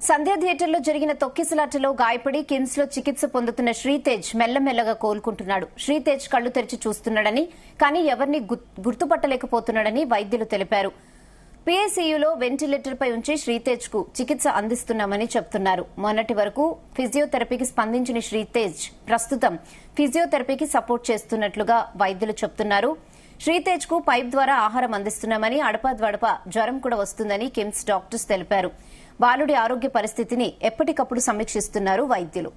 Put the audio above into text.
సంధ్య థియేటర్లో జరిగిన తొక్కిసలాటలో గాయపడి కిమ్స్ లో చికిత్స పొందుతున్న శ్రీతేజ్ మెల్లమెల్లగా కోలుకుంటున్నాడు. శ్రీతేజ్ కళ్లు తెరిచి చూస్తున్నాడని, కానీ ఎవరిని గుర్తుపట్టలేకపోతున్నాడని వైద్యులు తెలిపారు. పీఐసీయూలో వెంటిలేటర్ పై ఉంచి శ్రీతేజ్ కు చికిత్స అందిస్తున్నామని చెబుతున్నారు. మొన్నటి వరకు ఫిజియోథెరపీకి స్పందించిన శ్రీతేజ్ ప్రస్తుతం ఫిజియోథెరపీకి సపోర్ట్ చేస్తున్నట్లుగా వైద్యులు చెబుతున్నారు. శ్రీతేజ్ కు పైప్ ద్వారా ఆహారం అందిస్తున్నామని, అడపాదడపా జ్వరం కూడా వస్తుందని కిమ్స్ డాక్టర్స్ తెలిపారు. బాలుడి ఆరోగ్య పరిస్థితిని ఎప్పటికప్పుడు సమీక్షిస్తున్నారు వైద్యులు.